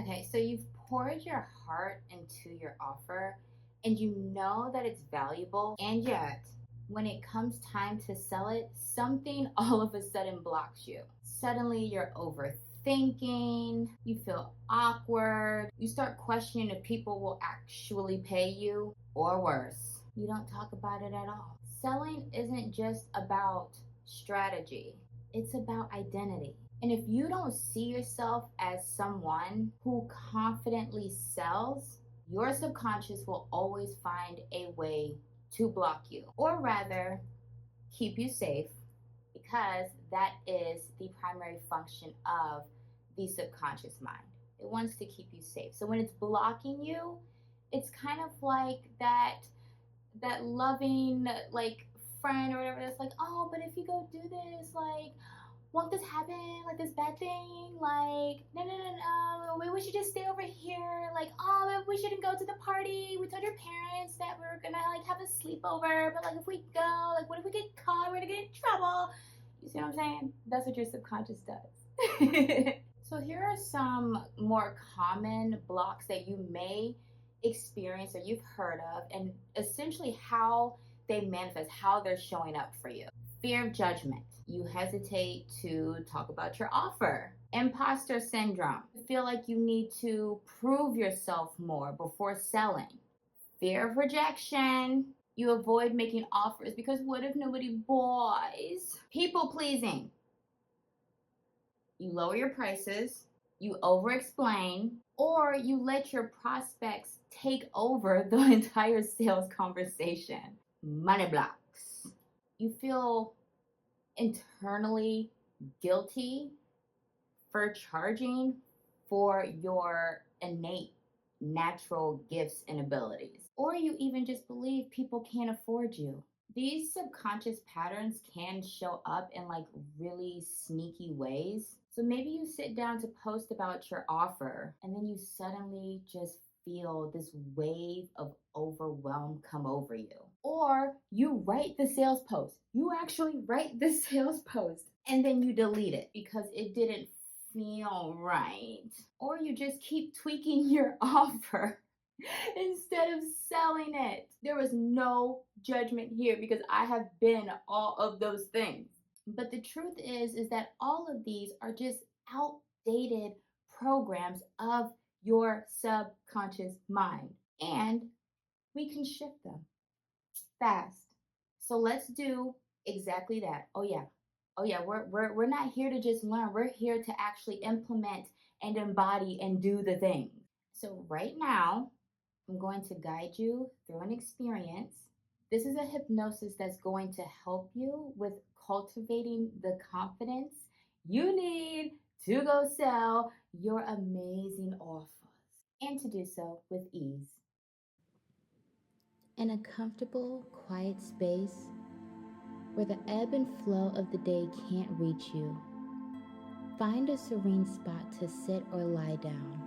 Okay, so you've poured your heart into your offer and you know that it's valuable, and yet when it comes time to sell it, something all of a sudden blocks you. Suddenly you're overthinking, you feel awkward, you start questioning if people will actually pay you, or worse, you don't talk about it at all. Selling isn't just about strategy, it's about identity. And if you don't see yourself as someone who confidently sells, your subconscious will always find a way to block you, or rather, keep you safe, because that is the primary function of the subconscious mind. It wants to keep you safe. So when it's blocking you, it's kind of like that loving like friend or whatever that's like, oh, but if you go do this, like, won't this happen? Like this bad thing? Like, no. We should just stay over here. Like, oh, we shouldn't go to the party. We told your parents that we were gonna like have a sleepover, but like if we go, like what if we get caught? We're gonna get in trouble. You see what I'm saying? That's what your subconscious does. So here are some more common blocks that you may experience or you've heard of, and essentially how they manifest, how they're showing up for you. Fear of judgment. You hesitate to talk about your offer. Imposter syndrome. You feel like you need to prove yourself more before selling. Fear of rejection. You avoid making offers because what if nobody buys? People pleasing. You lower your prices, you over explain, or you let your prospects take over the entire sales conversation. Money blocks. You feel internally guilty for charging for your innate natural gifts and abilities. Or you even just believe people can't afford you. These subconscious patterns can show up in like really sneaky ways. So maybe you sit down to post about your offer and then you suddenly just feel this wave of overwhelm come over you. Or you write the sales post. You actually write the sales post and then you delete it because it didn't feel right. Or you just keep tweaking your offer instead of selling it. There was no judgment here because I have been all of those things. But the truth is that all of these are just outdated programs of your subconscious mind, and we can shift them fast. So let's do exactly that. Oh yeah, we're not here to just learn. We're here to actually implement and embody and do the thing. So right now, I'm going to guide you through an experience. This is a hypnosis that's going to help you with cultivating the confidence you need to go sell your amazing offers and to do so with ease. In a comfortable, quiet space where the ebb and flow of the day can't reach you, find a serene spot to sit or lie down.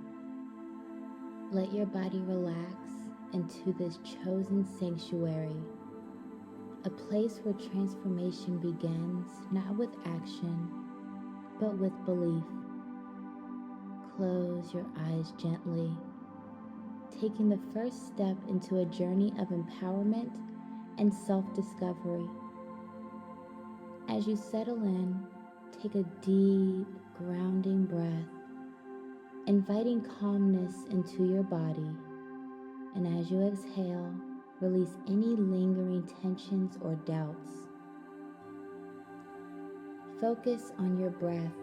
Let your body relax into this chosen sanctuary, a place where transformation begins not with action, but with belief. Close your eyes gently, taking the first step into a journey of empowerment and self-discovery. As you settle in, take a deep, grounding breath, inviting calmness into your body. And as you exhale, release any lingering tensions or doubts. Focus on your breath,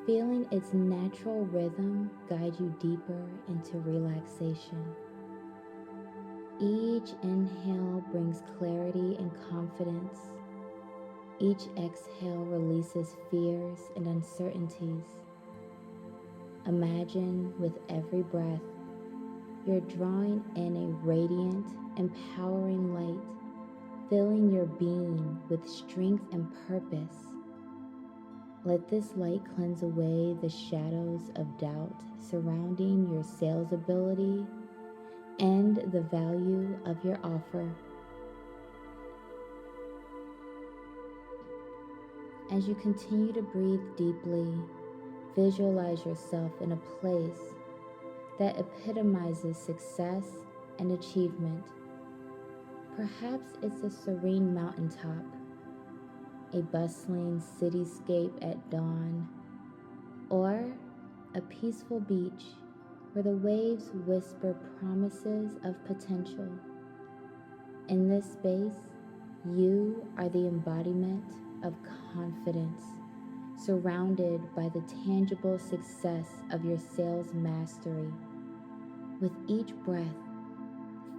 feeling its natural rhythm guide you deeper into relaxation. Each inhale brings clarity and confidence. Each exhale releases fears and uncertainties. Imagine with every breath, you're drawing in a radiant, empowering light, filling your being with strength and purpose. Let this light cleanse away the shadows of doubt surrounding your sales ability and the value of your offer. As you continue to breathe deeply, visualize yourself in a place that epitomizes success and achievement. Perhaps it's a serene mountaintop, a bustling cityscape at dawn, or a peaceful beach where the waves whisper promises of potential. In this space, you are the embodiment of confidence, surrounded by the tangible success of your sales mastery. With each breath,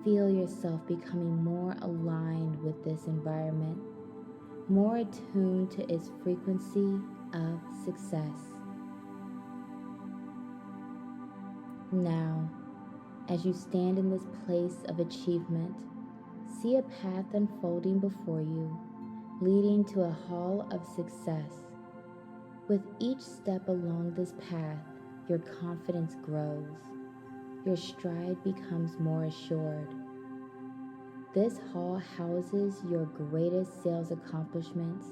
feel yourself becoming more aligned with this environment, more attuned to its frequency of success. Now, as you stand in this place of achievement, see a path unfolding before you, leading to a hall of success. With each step along this path, your confidence grows. Your stride becomes more assured. This hall houses your greatest sales accomplishments,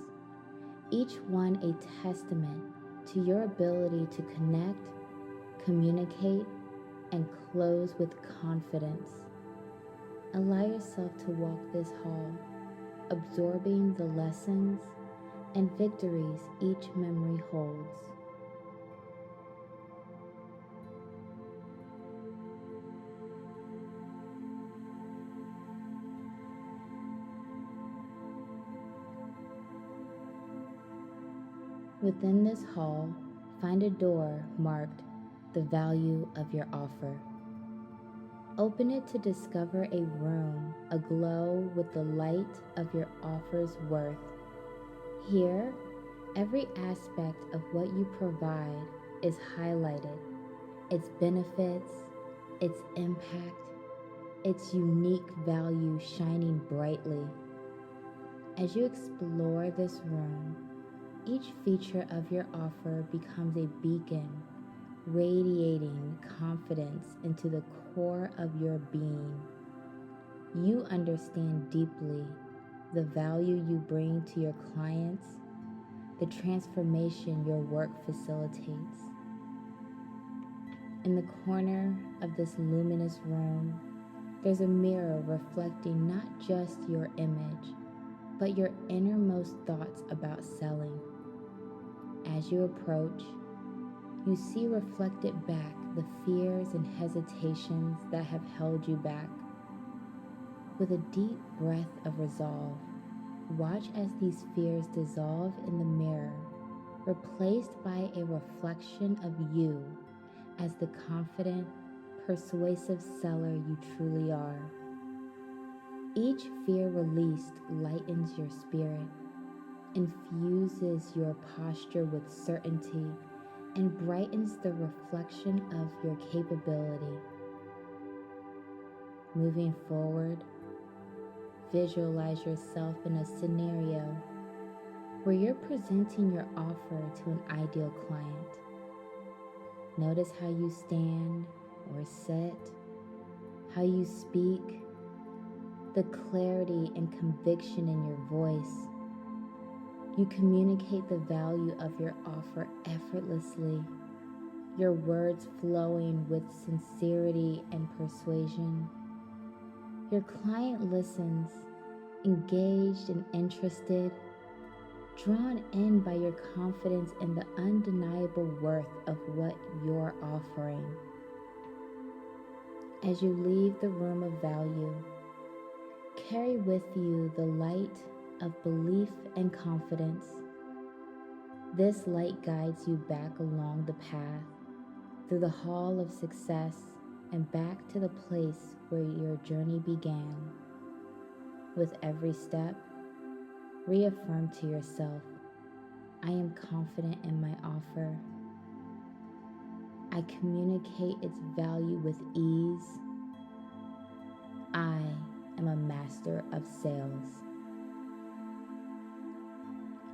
each one a testament to your ability to connect, communicate, and close with confidence. Allow yourself to walk this hall, absorbing the lessons and victories each memory holds. Within this hall, find a door marked "The Value of Your Offer." Open it to discover a room aglow with the light of your offer's worth. Here, every aspect of what you provide is highlighted: its benefits, its impact, its unique value shining brightly. As you explore this room, each feature of your offer becomes a beacon, radiating confidence into the core of your being. You understand deeply the value you bring to your clients, the transformation your work facilitates. In the corner of this luminous room, there's a mirror reflecting not just your image, but your innermost thoughts about selling. As you approach, you see reflected back the fears and hesitations that have held you back. With a deep breath of resolve, watch as these fears dissolve in the mirror, replaced by a reflection of you as the confident, persuasive seller you truly are. Each fear released lightens your spirit, infuses your posture with certainty, and brightens the reflection of your capability. Moving forward, visualize yourself in a scenario where you're presenting your offer to an ideal client. Notice how you stand or sit, how you speak, the clarity and conviction in your voice. You communicate the value of your offer effortlessly, your words flowing with sincerity and persuasion. Your client listens, engaged and interested, drawn in by your confidence and the undeniable worth of what you're offering. As you leave the room of value, carry with you the light of belief and confidence. This light guides you back along the path, through the hall of success, and back to the place where your journey began. With every step, reaffirm to yourself, I am confident in my offer. I communicate its value with ease. I am a master of sales.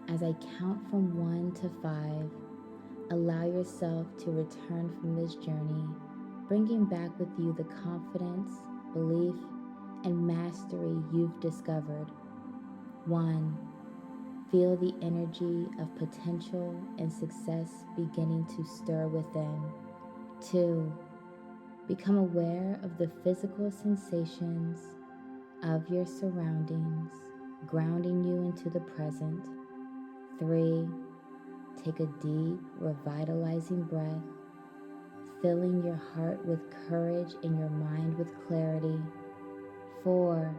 As I count from 1 to 5, allow yourself to return from this journey, bringing back with you the confidence, belief, and mastery you've discovered. 1. Feel the energy of potential and success beginning to stir within. 2. Become aware of the physical sensations of your surroundings, grounding you into the present. 3. Take a deep, revitalizing breath, filling your heart with courage and your mind with clarity. 4.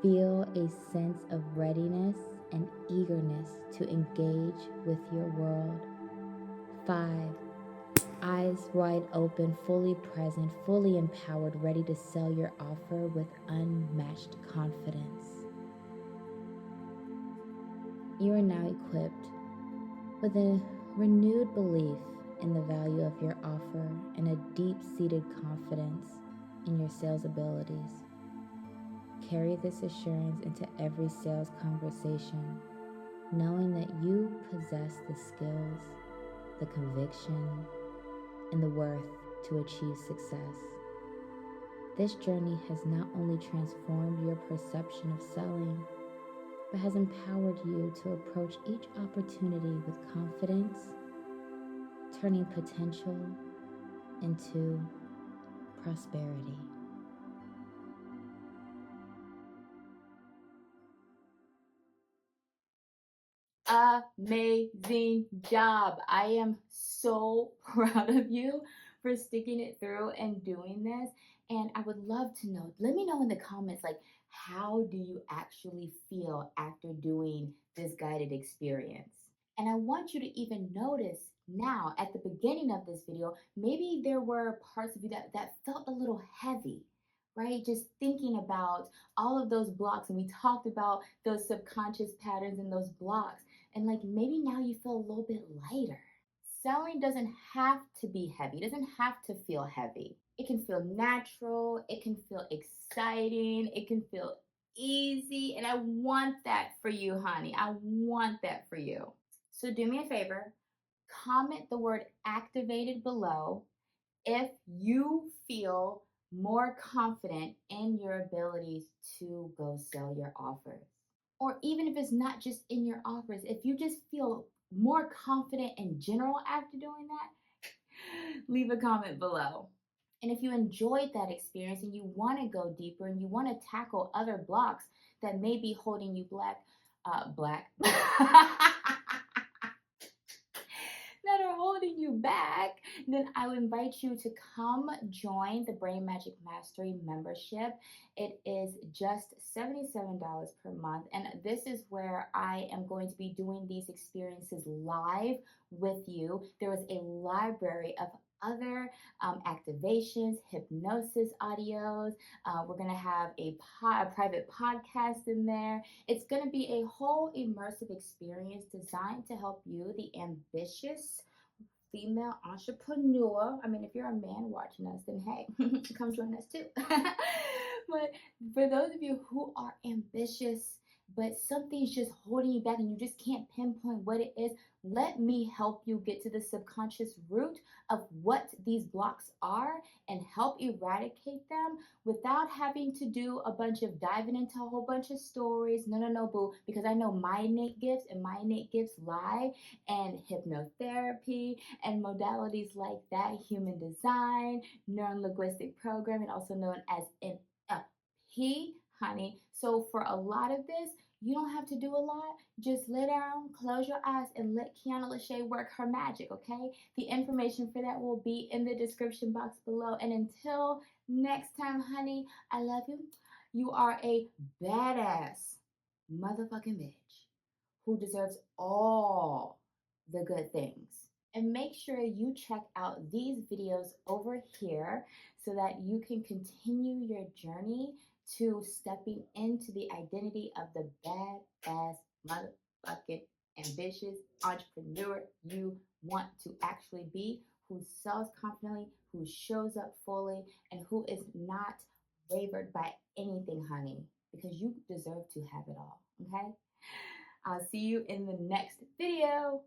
Feel a sense of readiness and eagerness to engage with your world. 5. Eyes wide open, fully present, fully empowered, ready to sell your offer with unmatched confidence. You are now equipped with a renewed belief in the value of your offer and a deep-seated confidence in your sales abilities. Carry this assurance into every sales conversation, knowing that you possess the skills, the conviction, and the worth to achieve success. This journey has not only transformed your perception of selling, but has empowered you to approach each opportunity with confidence, turning potential into prosperity. Amazing job. I am so proud of you for sticking it through and doing this. And I would love to know, let me know in the comments, like, how do you actually feel after doing this guided experience? And I want you to even notice now at the beginning of this video, maybe there were parts of you that felt a little heavy, right? Just thinking about all of those blocks. And we talked about those subconscious patterns and those blocks. And like maybe now you feel a little bit lighter. Selling doesn't have to be heavy, it doesn't have to feel heavy. It can feel natural, it can feel exciting, it can feel easy. And I want that for you, honey. I want that for you. So do me a favor, comment the word activated below if you feel more confident in your abilities to go sell your offers. Or even if it's not just in your offers, if you just feel more confident in general after doing that, leave a comment below. And if you enjoyed that experience and you want to go deeper and you want to tackle other blocks that may be holding you black that are holding you back, then I would invite you to come join the Brain Magic Mastery membership. It is just $77 per month. And this is where I am going to be doing these experiences live with you. There is a library of other activations, hypnosis audios. We're going to have a private podcast in there. It's going to be a whole immersive experience designed to help you, the ambitious female entrepreneur. I mean, if you're a man watching us, then hey, come join us too. But for those of you who are ambitious, but something's just holding you back and you just can't pinpoint what it is, let me help you get to the subconscious root of what these blocks are and help eradicate them without having to do a bunch of diving into a whole bunch of stories. No, boo, because I know my innate gifts and my innate gifts lie in hypnotherapy and modalities like that, human design, neuro-linguistic programming, also known as NLP, honey. So for a lot of this, you don't have to do a lot. Just lay down, close your eyes, and let Quiana LaChé work her magic, okay? The information for that will be in the description box below. And until next time, honey, I love you. You are a badass motherfucking bitch who deserves all the good things. And make sure you check out these videos over here so that you can continue your journey to stepping into the identity of the badass motherfucking ambitious entrepreneur you want to actually be, who sells confidently, who shows up fully, and who is not wavered by anything, honey, because you deserve to have it all, okay? I'll see you in the next video.